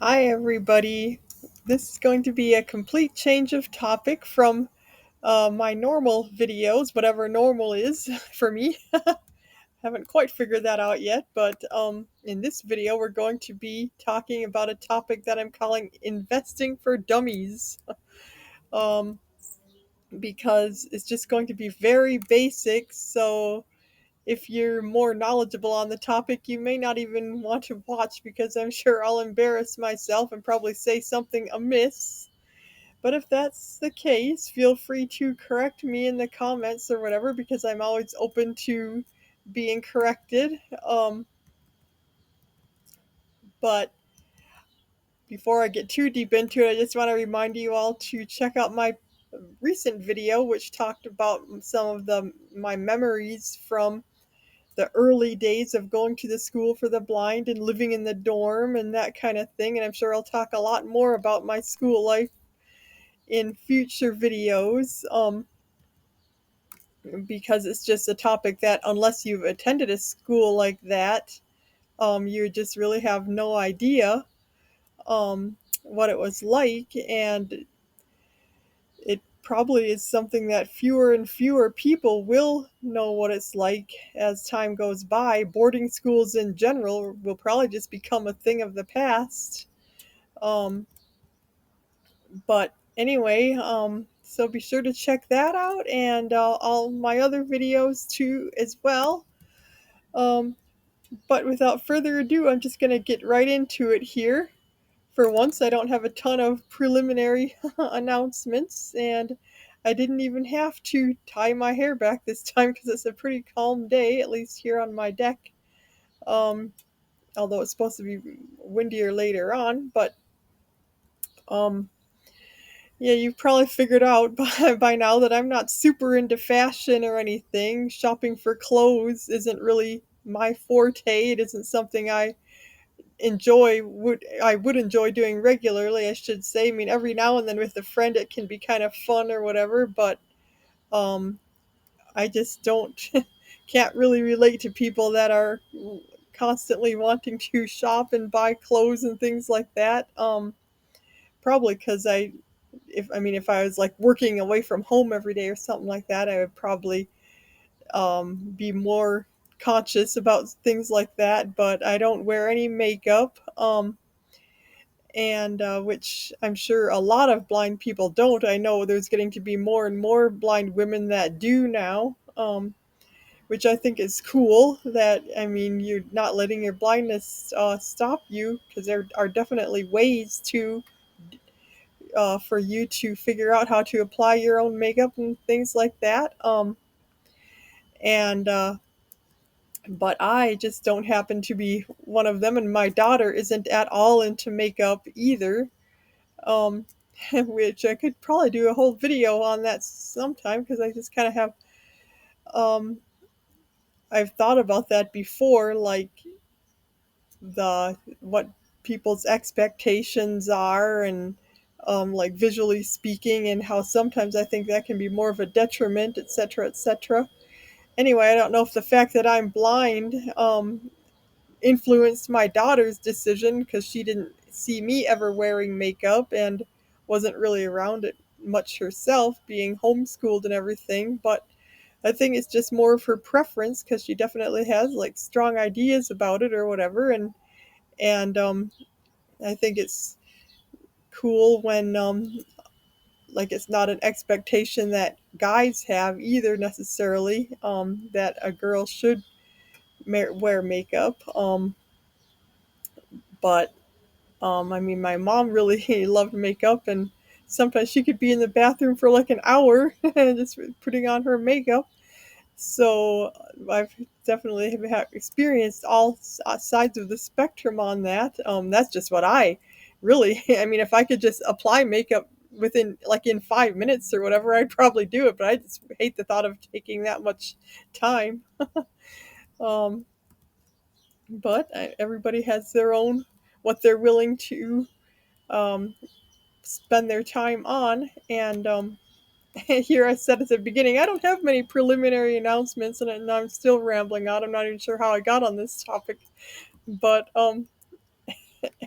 Hi, everybody. This is going to be a complete change of topic from my normal videos, whatever normal is for me. Haven't quite figured that out yet, but in this video, we're going to be talking about a topic that I'm calling investing for dummies. Um, because it's just going to be very basic. So if you're more knowledgeable on the topic, you may not even want to watch because I'm sure I'll embarrass myself and probably say something amiss. But if that's the case, feel free to correct me in the comments or whatever because I'm always open to being corrected. But before I get too deep into it, I just want to remind you all to check out my recent video, which talked about some of the my memories from the early days of going to the school for the blind and living in the dorm and that kind of thing. And I'm sure I'll talk a lot more about my school life in future videos because it's just a topic that, unless you've attended a school like that, you just really have no idea what it was like. And it probably is something that fewer and fewer people will know what it's like as time goes by. Boarding schools in general will probably just become a thing of the past. Um, but anyway, so be sure to check that out and all my other videos too as well. Um, but without further ado, I'm just going to get right into it here. For once, I don't have a ton of preliminary announcements, and I didn't even have to tie my hair back this time because it's a pretty calm day, at least here on my deck. Um, Although it's supposed to be windier later on, but um, yeah, you've probably figured out by now that I'm not super into fashion or anything. Shopping for clothes isn't really my forte. It isn't something I would enjoy doing regularly, I should say. I mean, every now and then with a friend it can be kind of fun or whatever, but um I just don't can't really relate to people that are constantly wanting to shop and buy clothes and things like that. Probably cuz if I was like working away from home every day or something like that, I would probably be more conscious about things like that, but I don't wear any makeup. And which I'm sure a lot of blind people don't. I know there's getting to be more and more blind women that do now, which I think is cool. That, I mean, you're not letting your blindness stop you, because there are definitely ways to for you to figure out how to apply your own makeup and things like that. And But I just don't happen to be one of them, and my daughter isn't at all into makeup either. um, which I could probably do a whole video on that sometime because I just kind of have. Um, I've thought about that before, like the what people's expectations are, and like visually speaking, and how sometimes I think that can be more of a detriment, etc., etc. Anyway, I don't know if the fact that I'm blind influenced my daughter's decision because she didn't see me ever wearing makeup and wasn't really around it much herself, being homeschooled and everything. But I think it's just more of her preference because she definitely has like strong ideas about it or whatever. And I think it's cool when like it's not an expectation that guys have either necessarily, that a girl should wear makeup. But I mean, my mom really loved makeup, and sometimes she could be in the bathroom for like an hour just putting on her makeup. So I've definitely have experienced all sides of the spectrum on that. That's just what I really, I mean, if I could just apply makeup within like in 5 minutes or whatever, I'd probably do it. But I just hate the thought of taking that much time. Um, but everybody has their own what they're willing to um, spend their time on. And here I said at the beginning, I don't have many preliminary announcements, and I'm still rambling on. I'm not even sure how I got on this topic. But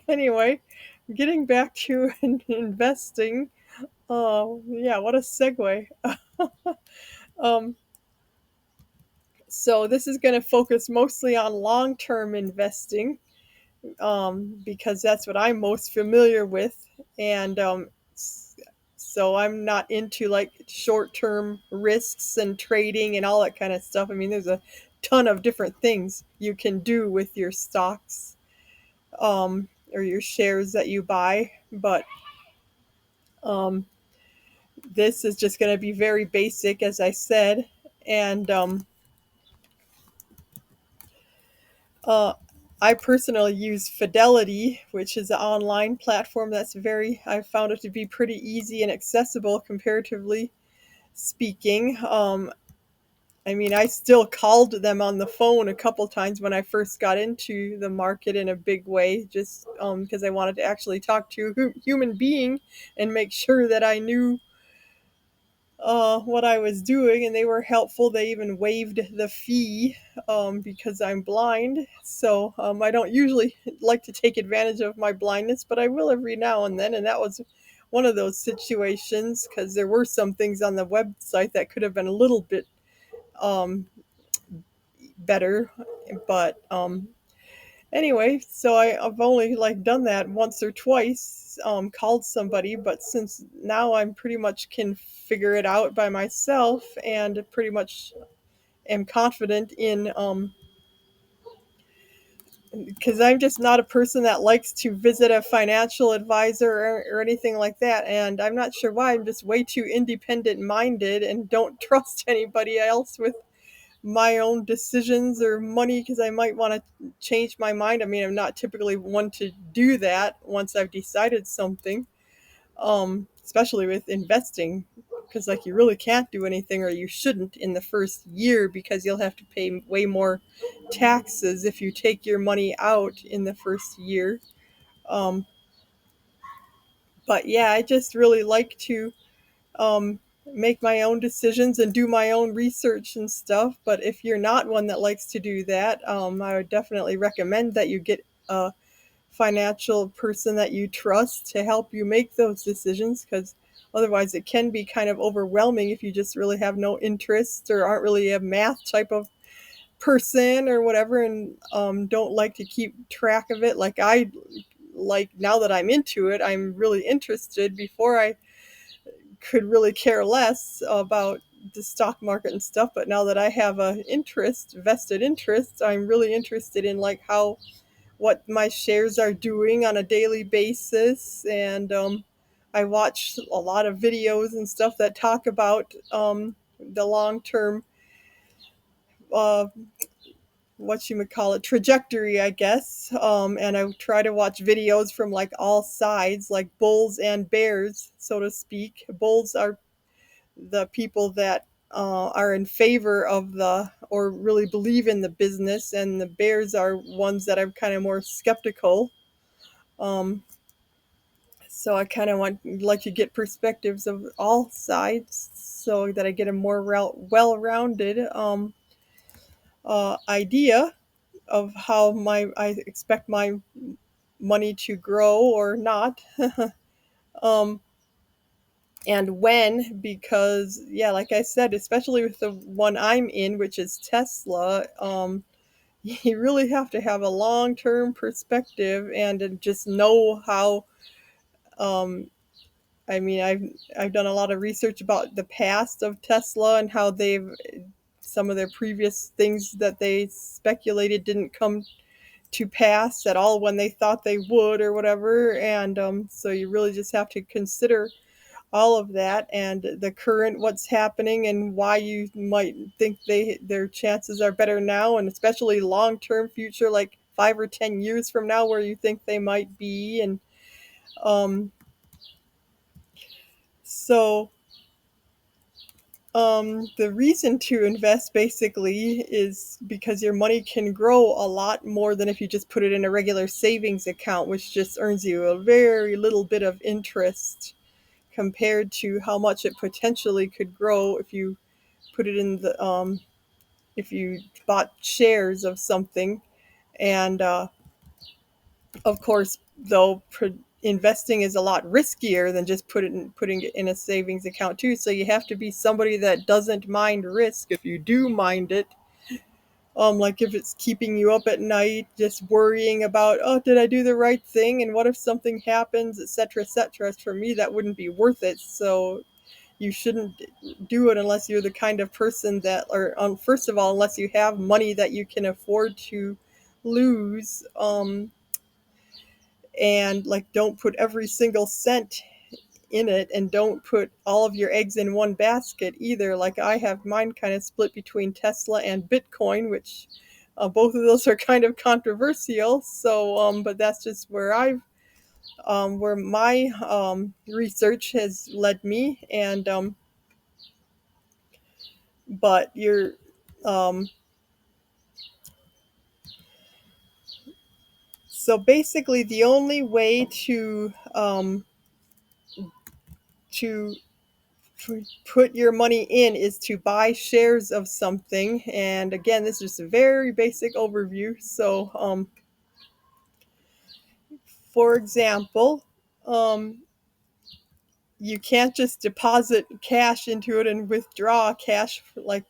anyway, getting back to investing. Yeah, what a segue. Um, so this is going to focus mostly on long-term investing, because that's what I'm most familiar with, and so I'm not into like short-term risks and trading and all that kind of stuff. I mean, there's a ton of different things you can do with your stocks, or your shares that you buy, but um, this is just going to be very basic, as I said, and Uh, I personally use Fidelity, which is an online platform that's I found it to be pretty easy and accessible comparatively speaking. I mean, I still called them on the phone a couple times when I first got into the market in a big way, just because I wanted to actually talk to a human being and make sure that I knew what I was doing, and they were helpful. They even waived the fee, because I'm blind. So I don't usually like to take advantage of my blindness, but I will every now and then. And that was one of those situations because there were some things on the website that could have been a little bit um, better. But anyway, so I've only like done that once or twice, called somebody, but since now I'm pretty much can figure it out by myself and pretty much am confident in, because I'm just not a person that likes to visit a financial advisor or anything like that, and I'm not sure why. I'm just way too independent minded and don't trust anybody else with my own decisions or money because I might want to change my mind. I mean, I'm not typically one to do that once I've decided something, especially with investing, because like you really can't do anything or you shouldn't in the first year because you'll have to pay way more taxes if you take your money out in the first year. Um, but yeah, I just really like to um, make my own decisions and do my own research and stuff. But if you're not one that likes to do that, I would definitely recommend that you get a financial person that you trust to help you make those decisions, because otherwise it can be kind of overwhelming if you just really have no interest or aren't really a math type of person or whatever, and don't like to keep track of it like I like. Now that I'm into it, I'm really interested. Before, I could really care less about the stock market and stuff, but now that I have a vested interest, I'm really interested in like how what my shares are doing on a daily basis. And I watch a lot of videos and stuff that talk about the long term, uh, what you would call it, trajectory, I guess. And I try to watch videos from like all sides, like bulls and bears, so to speak. Bulls are the people that are in favor of the or really believe in the business, and the bears are ones that are kind of more skeptical. Um, so I kind of want like to get perspectives of all sides so that I get a more well-rounded idea of how my I expect my money to grow or not. um, and when, because yeah, like I said, especially with the one I'm in, which is Tesla, you really have to have a long-term perspective and to just know how. um, I mean, I've done a lot of research about the past of Tesla and how they've some of their previous things that they speculated didn't come to pass at all when they thought they would or whatever. And so you really just have to consider all of that and the current what's happening and why you might think their chances are better now, and especially long term future, like 5 or 10 years from now, where you think they might be. And um, so the reason to invest basically is because your money can grow a lot more than if you just put it in a regular savings account, which just earns you a very little bit of interest compared to how much it potentially could grow if you put it in the if you bought shares of something. And of course, though, investing is a lot riskier than just putting it in a savings account too. So you have to be somebody that doesn't mind risk. If you do mind it, like if it's keeping you up at night, just worrying about, oh, did I do the right thing? And what if something happens, et cetera, et cetera. For me, that wouldn't be worth it. So you shouldn't do it unless you're the kind of person that, or first of all, unless you have money that you can afford to lose. And like, don't put every single cent in it, and don't put all of your eggs in one basket either. Like I have mine kind of split between Tesla and Bitcoin, which both of those are kind of controversial. So, but that's just where where my research has led me. And but you're um, so basically the only way to put your money in is to buy shares of something. And again, this is just a very basic overview. So, for example, um, you can't just deposit cash into it and withdraw cash. Like,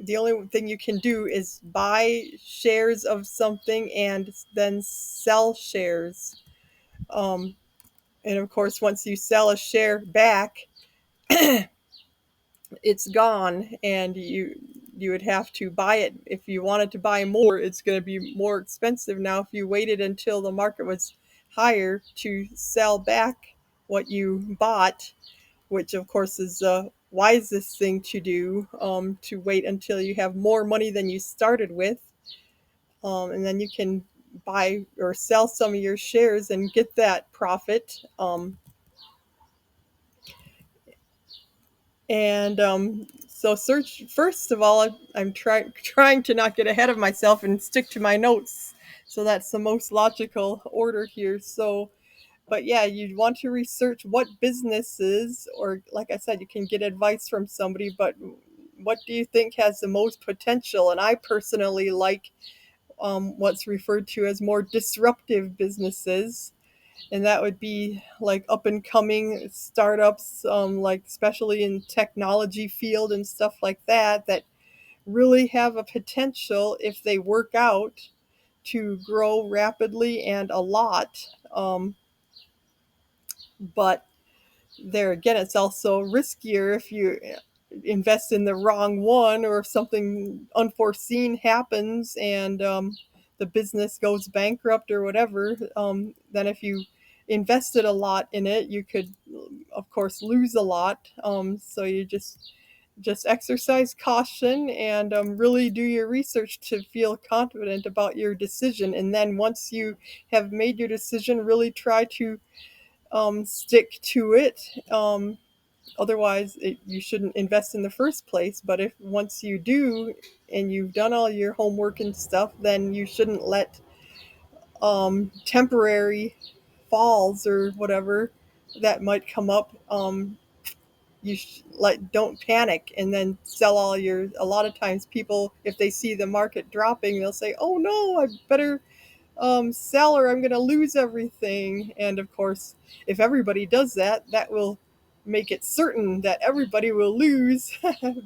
the only thing you can do is buy shares of something and then sell shares. Um, and of course, once you sell a share back, it's gone, and you would have to buy it. If you wanted to buy more, it's going to be more expensive. Now if you waited until the market was higher to sell back what you bought, which of course is the wisest thing to do, to wait until you have more money than you started with, and then you can buy or sell some of your shares and get that profit. And so search first of all, I'm trying to not get ahead of myself and stick to my notes. So that's the most logical order here. So, but yeah, you'd want to research what businesses, or like I said, you can get advice from somebody, but what do you think has the most potential? And I personally like what's referred to as more disruptive businesses, and that would be like up and coming startups, like especially in technology field and stuff like that, that really have a potential, if they work out, to grow rapidly and a lot. But there again, it's also riskier if you invest in the wrong one, or if something unforeseen happens and the business goes bankrupt or whatever. Then if you invested a lot in it, you could, of course, lose a lot. So you just exercise caution, and really do your research to feel confident about your decision. And then once you have made your decision, really try to stick to it. Otherwise, you shouldn't invest in the first place. But if once you do and you've done all your homework and stuff, then you shouldn't let temporary falls or whatever that might come up. Like, don't panic and then sell all your. A lot of times, people, if they see the market dropping, they'll say, "Oh no, I better sell or I'm going to lose everything." And of course, if everybody does that, that will make it certain that everybody will lose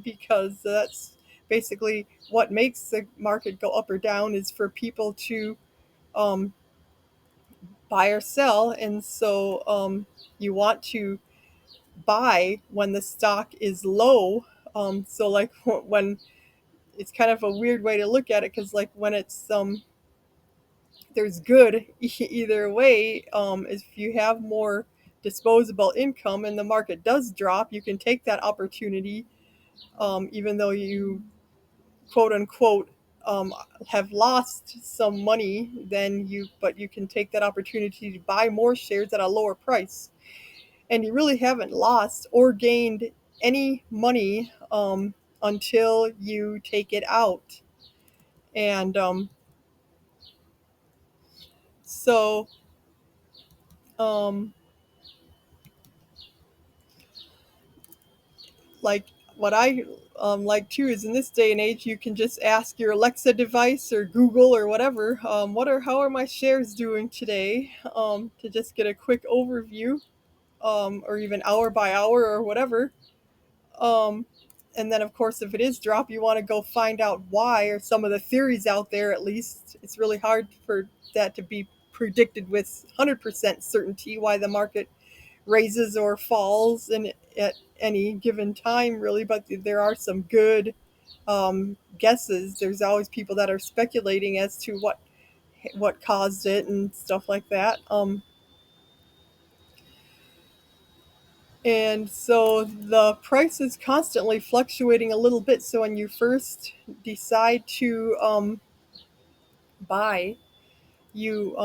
because that's basically what makes the market go up or down, is for people to um, buy or sell. And so you want to buy when the stock is low. So like when it's kind of a weird way to look at it, because like when it's there's good either way. If you have more disposable income and the market does drop, you can take that opportunity, even though you quote unquote um, have lost some money. Then but you can take that opportunity to buy more shares at a lower price, and you really haven't lost or gained any money until you take it out. And so um, like what I like too is in this day and age, you can just ask your Alexa device or Google or whatever, how are my shares doing today, to just get a quick overview, or even hour by hour or whatever. Um, and then, of course, if it is drop, you want to go find out why, or some of the theories out there at least. It's really hard for that to be predicted with 100% certainty why the market raises or falls at any given time, really. But there are some good guesses. There's always people that are speculating as to what caused it and stuff like that. And so the price is constantly fluctuating a little bit. So when you first decide to buy, you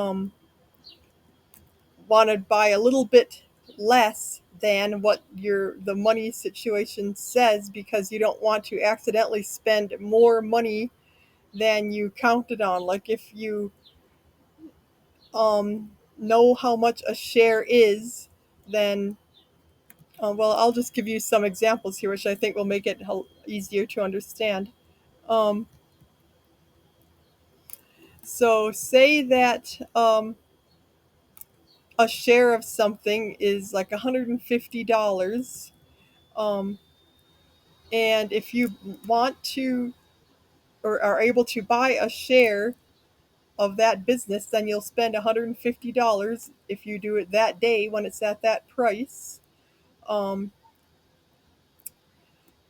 want to buy a little bit less than what the money situation says, because you don't want to accidentally spend more money than you counted on. Like if you know how much a share is, then well, I'll just give you some examples here, which I think will make it easier to understand. Um, so, say that a share of something is like $150, um, and if you want to or are able to buy a share of that business, then you'll spend $150 if you do it that day when it's at that price. Um,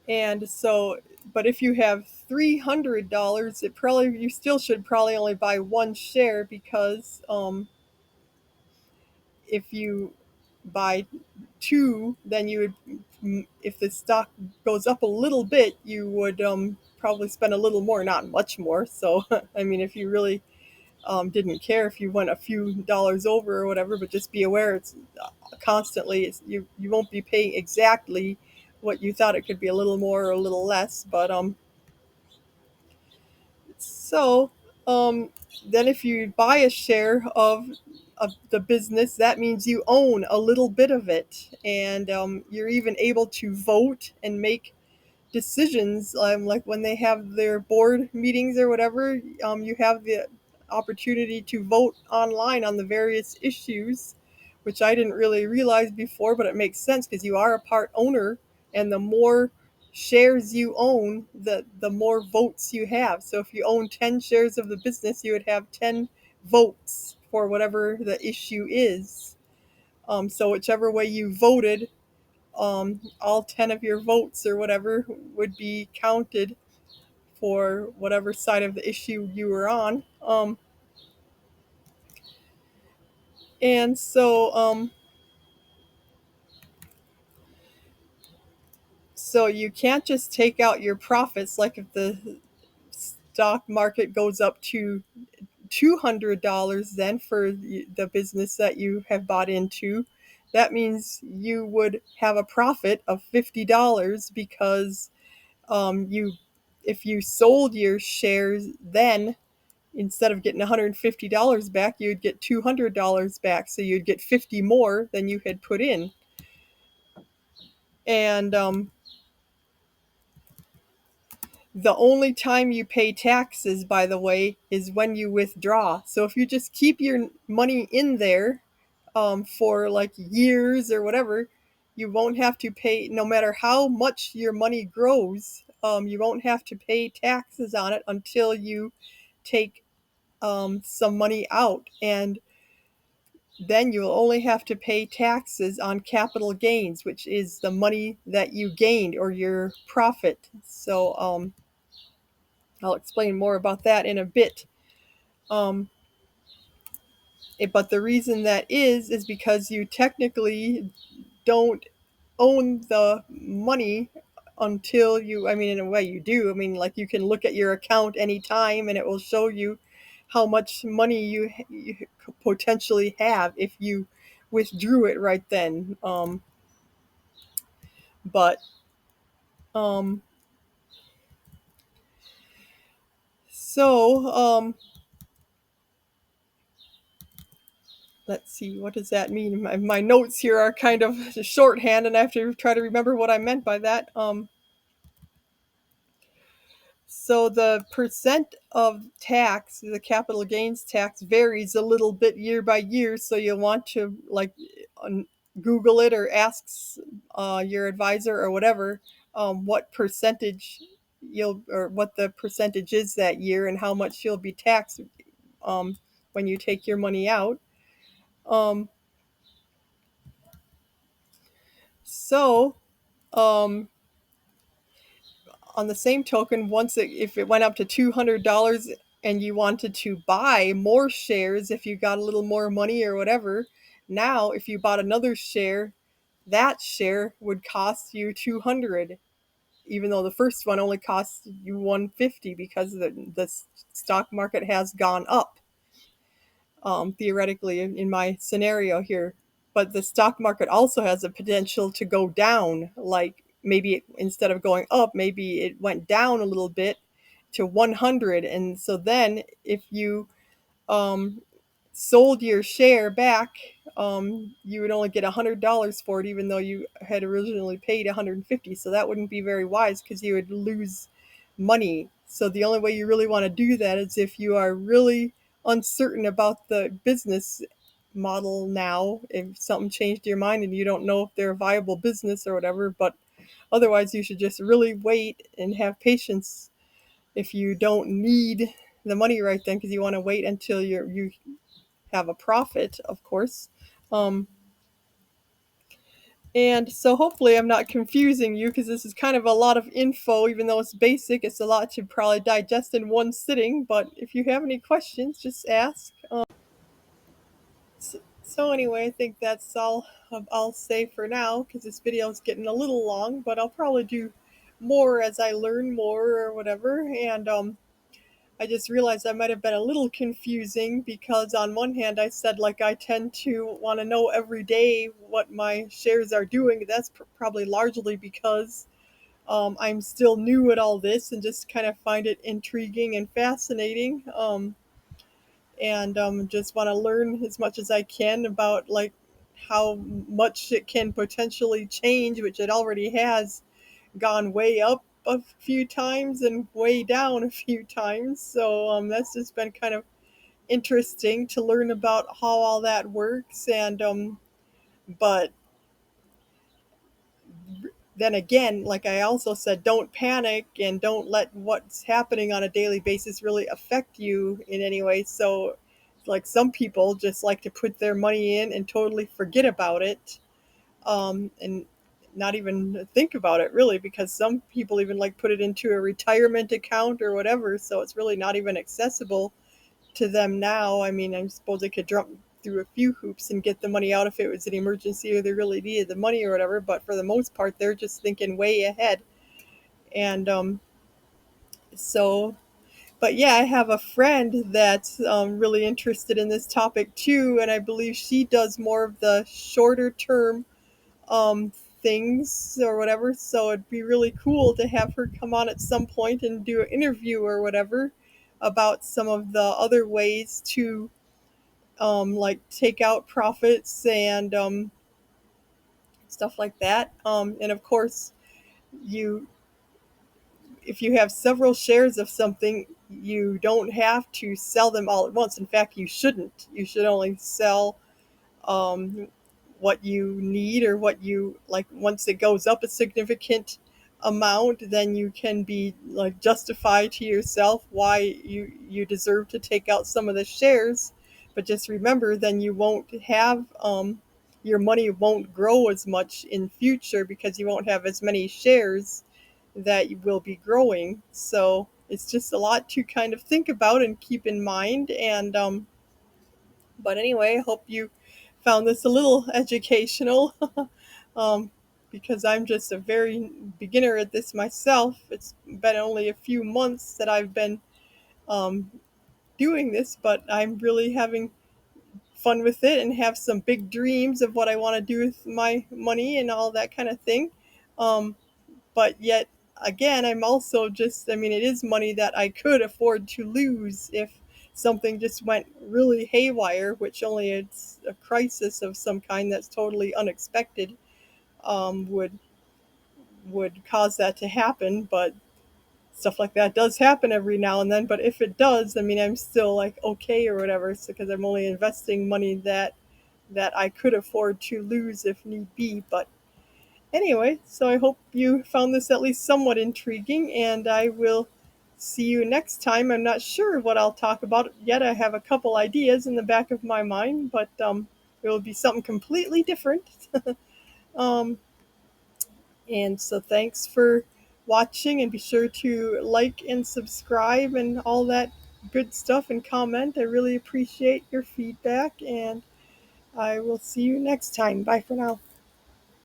And so, but if you have $300, it probably you still should probably only buy one share, because if you buy two, then you would, if the stock goes up a little bit, you would probably spend a little more, not much more. So, I mean, if you really didn't care if you went a few dollars over or whatever, but just be aware it's constantly, you won't be paying exactly what you thought. It could be a little more or a little less, but so um, then if you buy a share of the business, that means you own a little bit of it, and you're even able to vote and make decisions, like when they have their board meetings or whatever. You have the opportunity to vote online on the various issues, which I didn't really realize before, but it makes sense because you are a part owner, and the more shares you own, the more votes you have. So if you own 10 shares of the business, you would have 10 votes for whatever the issue is. So whichever way you voted, all 10 of your votes or whatever would be counted for whatever side of the issue you were on. And so, so you can't just take out your profits. Like if the stock market goes up to $200, then for the business that you have bought into, that means you would have a profit of $50, because you if you sold your shares, then instead of getting $150 back, you'd get $200 back. So you'd get 50 more than you had put in. And the only time you pay taxes, by the way, is when you withdraw. So if you just keep your money in there for like years or whatever, you won't have to pay, no matter how much your money grows, you won't have to pay taxes on it until you take some money out. And then you'll only have to pay taxes on capital gains, which is the money that you gained or your profit. So I'll explain more about that in a bit. Um, but the reason that is because you technically don't own the money until you, I mean, in a way you do. I mean, like you can look at your account anytime and it will show you how much money you potentially have if you withdrew it right then. But um, so let's see, what does that mean? My notes here are kind of shorthand, and I have to try to remember what I meant by that. So the percent of tax, the capital gains tax, varies a little bit year by year. So you'll want to like Google it or ask your advisor or whatever what percentage you'll or what the percentage is that year and how much you'll be taxed um, when you take your money out. Um, so um, on the same token, if it went up to $200 and you wanted to buy more shares, if you got a little more money or whatever, now if you bought another share, that share would cost you 200, even though the first one only cost you 150 because the stock market has gone up, theoretically in my scenario here. But the stock market also has a potential to go down. Like maybe instead of going up, maybe it went down a little bit to 100. And so then if you um, sold your share back, you would only get $100 for it, even though you had originally paid 150. So that wouldn't be very wise because you would lose money. So the only way you really want to do that is if you are really uncertain about the business model now, if something changed your mind and you don't know if they're a viable business or whatever. But otherwise, you should just really wait and have patience if you don't need the money right then because you want to wait until you have a profit, of course. Um, and so hopefully I'm not confusing you because this is kind of a lot of info, even though it's basic. It's a lot to probably digest in one sitting. But if you have any questions, just ask. So anyway, I think that's all I'll say for now because this video is getting a little long. But I'll probably do more as I learn more or whatever. And I just realized I might have been a little confusing because on one hand I said like I tend to want to know every day what my shares are doing. That's probably largely because I'm still new at all this and just kind of find it intriguing and fascinating. And just want to learn as much as I can about like how much it can potentially change, which it already has gone way up a few times and way down a few times. So that's just been kind of interesting to learn about how all that works. And but then again, like I also said, don't panic and don't let what's happening on a daily basis really affect you in any way. So, like some people just like to put their money in and totally forget about it, and not even think about it really, because some people even like put it into a retirement account or whatever. So it's really not even accessible to them now. I mean, I suppose they could jump through a few hoops and get the money out if it was an emergency or they really needed the money or whatever. But for the most part, they're just thinking way ahead. And so, but yeah, I have a friend that's really interested in this topic too. And I believe she does more of the shorter term um, things or whatever. So it'd be really cool to have her come on at some point and do an interview or whatever about some of the other ways to like take out profits and stuff like that. And of course, you if you have several shares of something, you don't have to sell them all at once. In fact, you shouldn't. You should only sell um, what you need or what you like. Once it goes up a significant amount, then you can be like justify to yourself why you deserve to take out some of the shares. But just remember, then you won't have your money won't grow as much in future because you won't have as many shares that you will be growing. So it's just a lot to kind of think about and keep in mind. And but anyway, I hope you found this a little educational um, because I'm just a very beginner at this myself. It's been only a few months that I've been um, doing this, but I'm really having fun with it and have some big dreams of what I want to do with my money and all that kind of thing. Um, but yet again, I'm also just, I mean, it is money that I could afford to lose if something just went really haywire, which only it's a crisis of some kind that's totally unexpected would cause that to happen. But stuff like that does happen every now and then, but if it does, I mean, I'm still like okay or whatever, so because I'm only investing money that I could afford to lose if need be. But anyway, so I hope you found this at least somewhat intriguing, and I will see you next time. I'm not sure what I'll talk about yet. I have a couple ideas in the back of my mind, but it will be something completely different. um, and so thanks for watching, and be sure to like and subscribe and all that good stuff and comment. I really appreciate your feedback, and I will see you next time. Bye for now.